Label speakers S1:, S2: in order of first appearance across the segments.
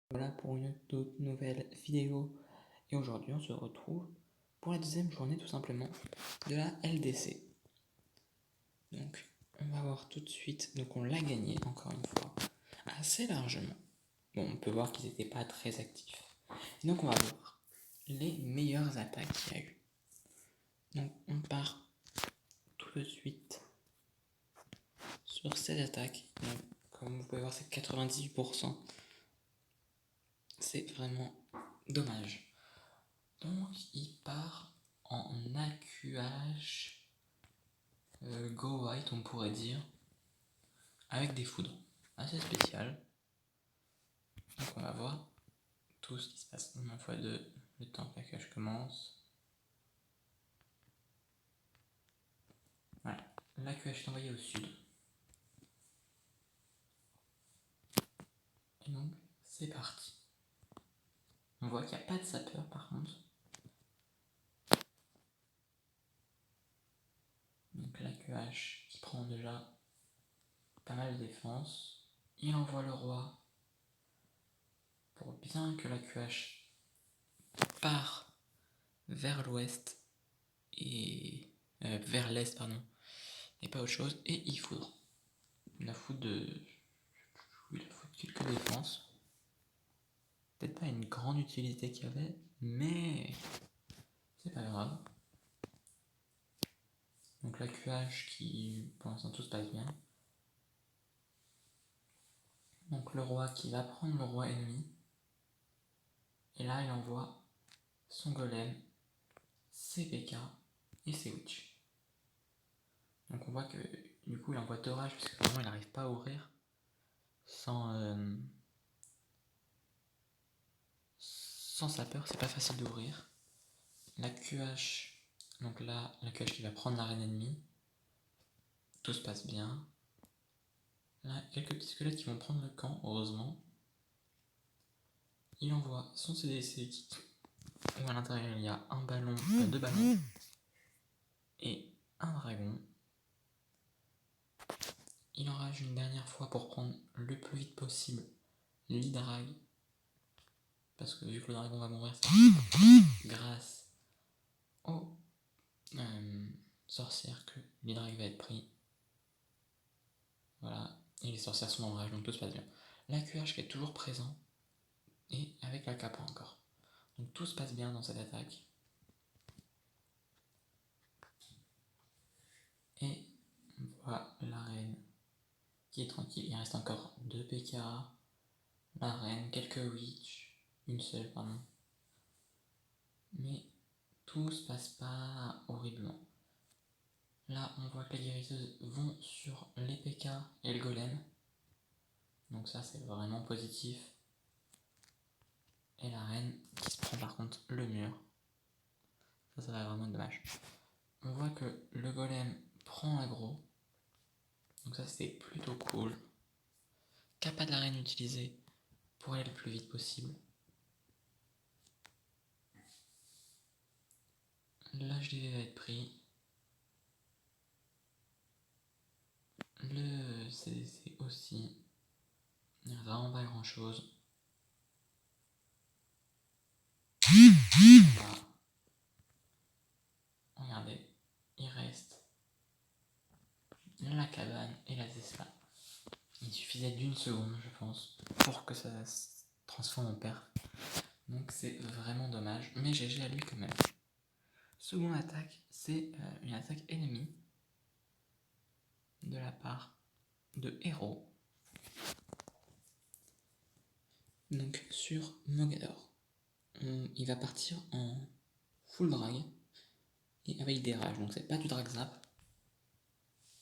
S1: Voilà pour une toute nouvelle vidéo. Et aujourd'hui, on se retrouve pour la deuxième journée tout simplement de la LDC. Donc, on va voir tout de suite. Donc, on l'a gagné encore une fois assez largement. Bon, on peut voir qu'ils n'étaient pas très actifs. Et donc, on va voir les meilleures attaques qu'il y a eu. Donc, on part tout de suite sur cette attaque. Donc, comme vous pouvez voir, c'est 98%. C'est vraiment dommage. Donc, il part en AQH Go White, on pourrait dire, avec des foudres assez spéciales. Donc, on va voir tout ce qui se passe. Une fois de le temps que l'AQH commence. Voilà, l'AQH est envoyé au sud. Et donc, c'est parti. On voit qu'il n'y a pas de sapeur par contre. Donc l'AQH qui prend déjà pas mal de défense. Il envoie le roi pour bien que l'AQH part vers l'ouest et vers l'est pardon et pas autre chose, et il foudre. La foudre de... Oui, la foudre quelques défenses. Peut-être pas une grande utilité qu'il y avait, mais c'est pas grave. Donc l'AQH qui, pour l'instant tout se passe bien. Donc le roi qui va prendre le roi ennemi. Et là il envoie son golem, ses PK et ses witch. Donc on voit que du coup il envoie 2 rages parce que vraiment il n'arrive pas à ouvrir sans sa peur, c'est pas facile d'ouvrir. La QH, donc là la QH qui va prendre la reine ennemie. Tout se passe bien. Là, quelques petits squelettes qui vont prendre le camp, heureusement. Il envoie son CDC où à l'intérieur il y a un ballon, 2 ballons et un dragon. Il enrage une dernière fois pour prendre le plus vite possible l'Hydrag. Parce que vu que le dragon va mourir, c'est grâce aux sorcières que l'Hydrag va être pris. Voilà, et les sorcières sont en rage, donc tout se passe bien. La QH qui est toujours présent, et avec la capa encore. Donc tout se passe bien dans cette attaque. Et on voit la reine qui est tranquille. Il reste encore 2 PK, la reine, quelques witch, une seule pardon. Mais tout se passe pas horriblement. Là on voit que les guérisseuses vont sur les PK et le golem. Donc ça c'est vraiment positif. Et la reine qui se prend par contre le mur. Ça va vraiment être dommage. On voit que le golem prend aggro. Donc ça c'est plutôt cool. Kappa de la reine utilisée pour aller le plus vite possible. L'HDV va être pris. Le CDC aussi. Il n'y a vraiment pas grand chose. Voilà. Regardez, il reste la cabane et la Tesla. Il suffisait d'une seconde, je pense, pour que ça se transforme en perf. Donc c'est vraiment dommage, mais GG à lui quand même. Seconde attaque, c'est une attaque ennemie de la part de Héros. Donc sur Mogador. Il va partir en full drag et avec des rages, donc c'est pas du drag zap.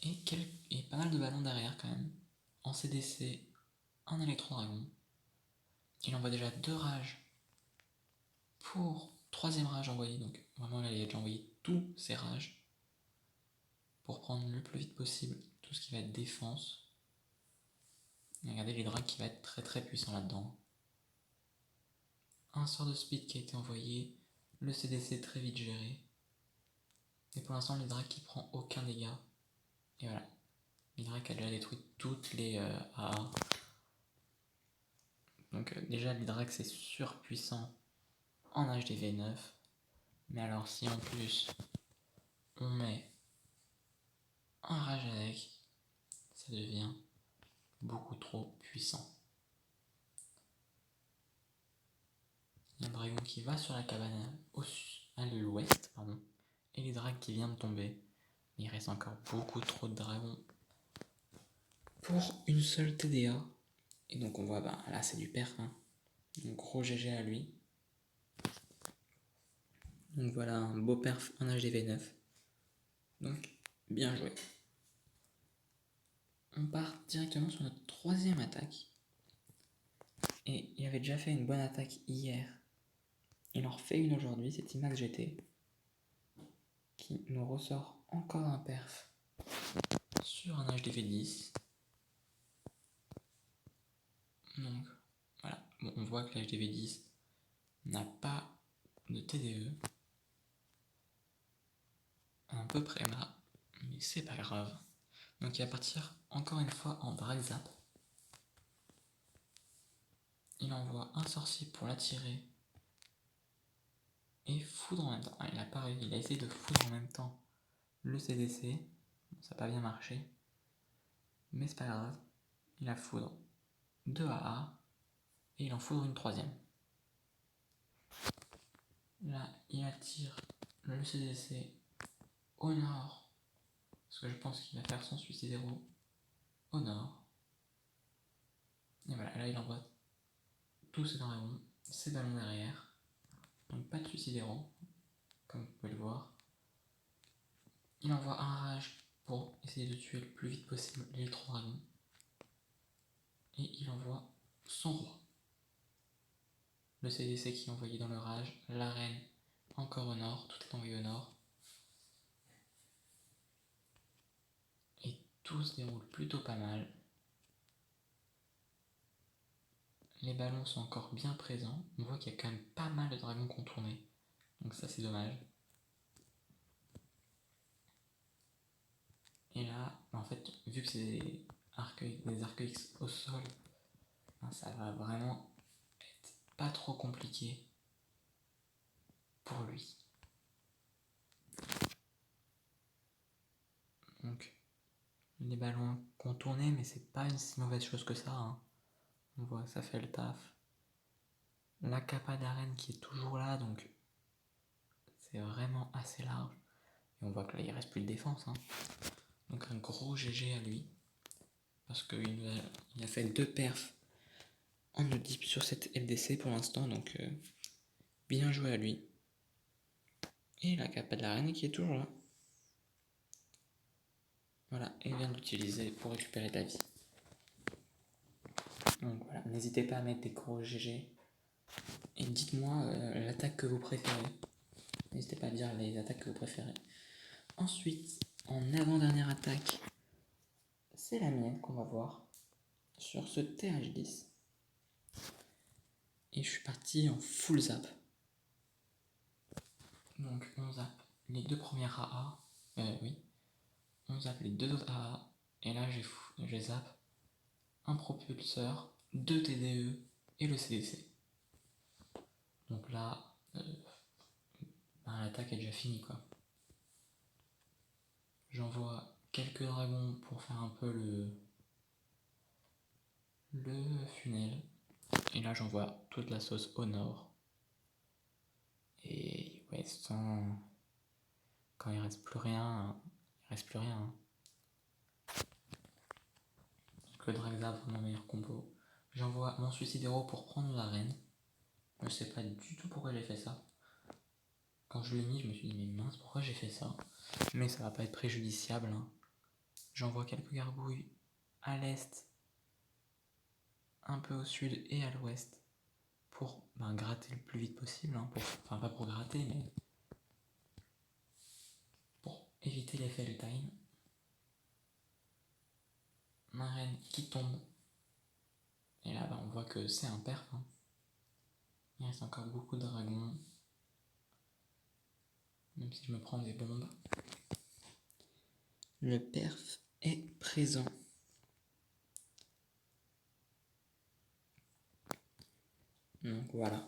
S1: Et pas mal de ballons derrière quand même. En CDC, un électro-dragon. Il envoie déjà 2 rages pour 3ème rage envoyé, donc vraiment là il a déjà envoyé tous ses rages pour prendre le plus vite possible tout ce qui va être défense. Et regardez les drags qui va être très très puissant là-dedans. Un sort de speed qui a été envoyé, le CDC très vite géré. Et pour l'instant l'Hydra qui prend aucun dégât. Et voilà. L'Hydra qui a déjà détruit toutes les AA. Donc déjà l'Hydrax c'est surpuissant en HDV9. Mais alors si en plus on met un rage avec, ça devient beaucoup trop puissant. Il y a un dragon qui va sur la cabane à l'ouest, et l'Hydrax qui vient de tomber. Il reste encore beaucoup trop de dragons pour une seule TDA. Et donc on voit, là c'est du perf, donc gros GG à lui. Donc voilà un beau perf en HDV9. Donc bien joué. On part directement sur notre troisième attaque. Et il avait déjà fait une bonne attaque hier. Il en refait une aujourd'hui, c'est Timax GT. Qui nous ressort encore un perf sur un HDV10. Donc voilà, bon, on voit que l'HDV10 n'a pas de TDE. Un peu préma, mais c'est pas grave. Donc il va partir encore une fois en drag zap. Il envoie un sorcier pour l'attirer et foudre en même temps. Il a pareil, il a essayé de foudre en même temps le CDC. Ça n'a pas bien marché, mais c'est pas grave. Il a foudre 2 AA et il en foudre une troisième. Là, il attire le CDC au nord, parce que je pense qu'il va faire son suicidéro au nord. Et voilà, là il envoie tous ses dragons, ses ballons derrière. Donc pas de suicidéro, comme vous pouvez le voir. Il envoie un rage pour essayer de tuer le plus vite possible l'électro-dragon. Et il envoie son roi. Le CDC qui est envoyé dans le rage, la reine encore au nord, tout est envoyé au nord. Et tout se déroule plutôt pas mal. Les ballons sont encore bien présents. On voit qu'il y a quand même pas mal de dragons contournés. Donc ça c'est dommage. Et là, en fait, vu que c'est des arcs X au sol, ça va vraiment être pas trop compliqué pour lui. Donc, les ballons contournés, mais c'est pas une si mauvaise chose que ça. On voit que ça fait le taf. La capa d'arène qui est toujours là, donc c'est vraiment assez large. Et on voit que là, il reste plus de défense. Donc un gros GG à lui. Parce qu'il a fait 2 perfs en Oedipe sur cette LDC pour l'instant, donc bien joué à lui. Et la capa de la reine qui est toujours là. Voilà, et il vient de l'utiliser pour récupérer de la vie. Donc voilà, n'hésitez pas à mettre des gros GG. Et dites-moi l'attaque que vous préférez. N'hésitez pas à dire les attaques que vous préférez. Ensuite, en avant-dernière attaque, c'est la mienne qu'on va voir sur ce TH10. Et je suis parti en full zap. Donc on zappe les 2 premières AA. On zappe les 2 autres AA. Et là j'ai zappe un propulseur, 2 TDE et le CDC. Donc là, l'attaque est déjà finie quoi. J'envoie quelques dragons pour faire un peu le funnel. Et là j'envoie toute la sauce au nord. Et ouais, quand il reste plus rien, il reste plus rien. Donc le Dragza vraiment meilleur combo. J'envoie mon suicidéro pour prendre la reine. Je sais pas du tout pourquoi j'ai fait ça. Quand je l'ai mis, je me suis dit mais mince, pourquoi j'ai fait ça? Mais ça va pas être préjudiciable. J'envoie quelques gargouilles à l'est, un peu au sud et à l'ouest pour gratter le plus vite possible. Enfin pas pour gratter, mais pour éviter l'effet de time. Ma reine qui tombe. Et là on voit que c'est un perf. Il reste encore beaucoup de dragons. Même si je me prends des bombes. Le perf est présent. Donc voilà,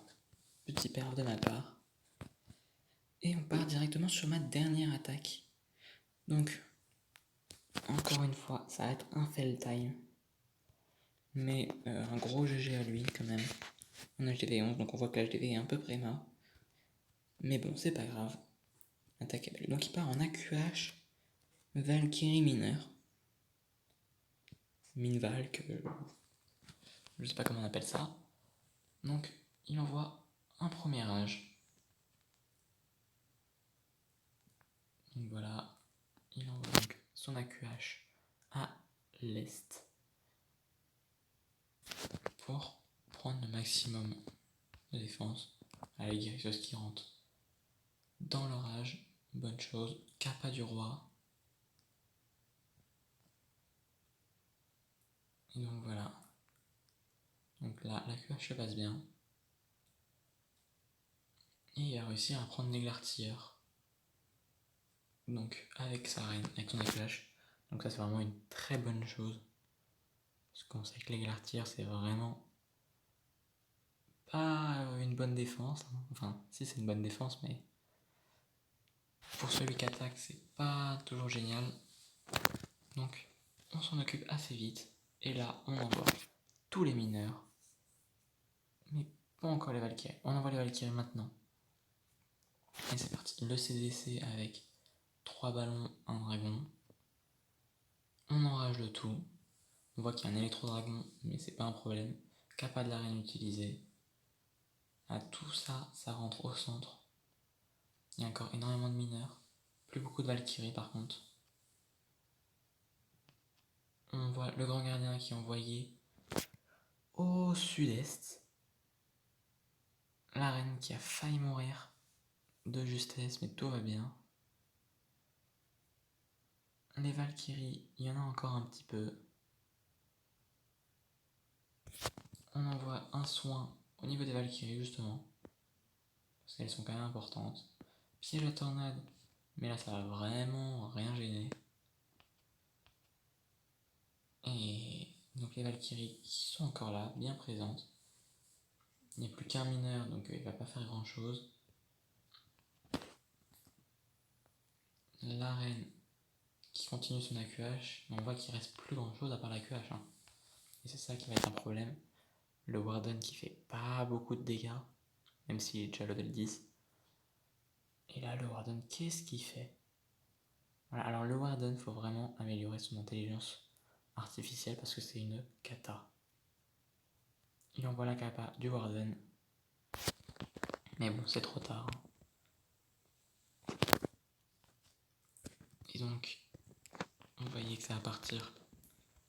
S1: petit perf de ma part. Et on part directement sur ma dernière attaque. Donc, encore une fois, ça va être un fail time. Mais un gros GG à lui quand même. En HDV 11, donc on voit que l'HDV est un peu préma. Mais bon, c'est pas grave. Attaque est belle. Donc il part en AQH Valkyrie mineur. Minvalk, je sais pas comment on appelle ça. Donc il envoie un premier âge. Donc voilà, il envoie donc son AQH à l'est pour prendre le maximum de défense. Allez, guérisseuse qui rentre dans l'orage, bonne chose. Kappa du roi. Et donc voilà. Donc là, l'AQH se passe bien. Et il a réussi à prendre l'éclaircisseur. Donc avec sa reine, avec son AQH. Donc ça c'est vraiment une très bonne chose. Parce qu'on sait que l'éclaircisseur c'est vraiment pas une bonne défense. Enfin, si c'est une bonne défense, mais pour celui qui attaque, c'est pas toujours génial. Donc, on s'en occupe assez vite. Et là, on envoie tous les mineurs. Mais pas encore les Valkyries. On envoie les Valkyries maintenant. Et c'est parti. Le CDC avec 3 ballons, 1 dragon. On enrage le tout. On voit qu'il y a un électro-dragon, mais c'est pas un problème. Kappa de la reine utilisé. À tout ça, ça rentre au centre. Il y a encore énormément de mineurs. Plus beaucoup de Valkyries par contre. On voit le grand gardien qui est envoyé au sud-est. La reine qui a failli mourir de justesse, mais tout va bien. Les Valkyries, il y en a encore un petit peu. On envoie un soin au niveau des Valkyries justement. Parce qu'elles sont quand même importantes. Piège à tornade, mais là ça va vraiment rien gêner. Et donc les Valkyries qui sont encore là, bien présentes. Il n'y a plus qu'un mineur, donc il va pas faire grand chose. La reine qui continue son AQH, mais on voit qu'il reste plus grand chose à part l'AQH. Hein. Et c'est ça qui va être un problème. Le Warden qui fait pas beaucoup de dégâts, même s'il est déjà level 10. Et là, le Warden, qu'est-ce qu'il fait? Voilà, alors le Warden, faut vraiment améliorer son intelligence artificielle parce que c'est une cata. Il envoie la capa du Warden. Mais bon, c'est trop tard. Et donc, on voyait que ça va partir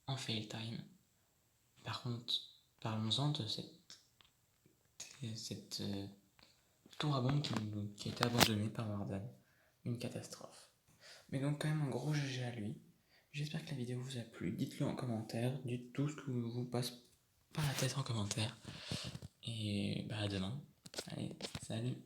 S1: en fail time. Par contre, parlons-en de cette tour à bombe qui a été abandonnée par Warden. Une catastrophe. Mais donc quand même un gros GG à lui. J'espère que la vidéo vous a plu. Dites-le en commentaire. Dites tout ce que vous passe par la tête en commentaire. Et bah à demain. Allez, salut.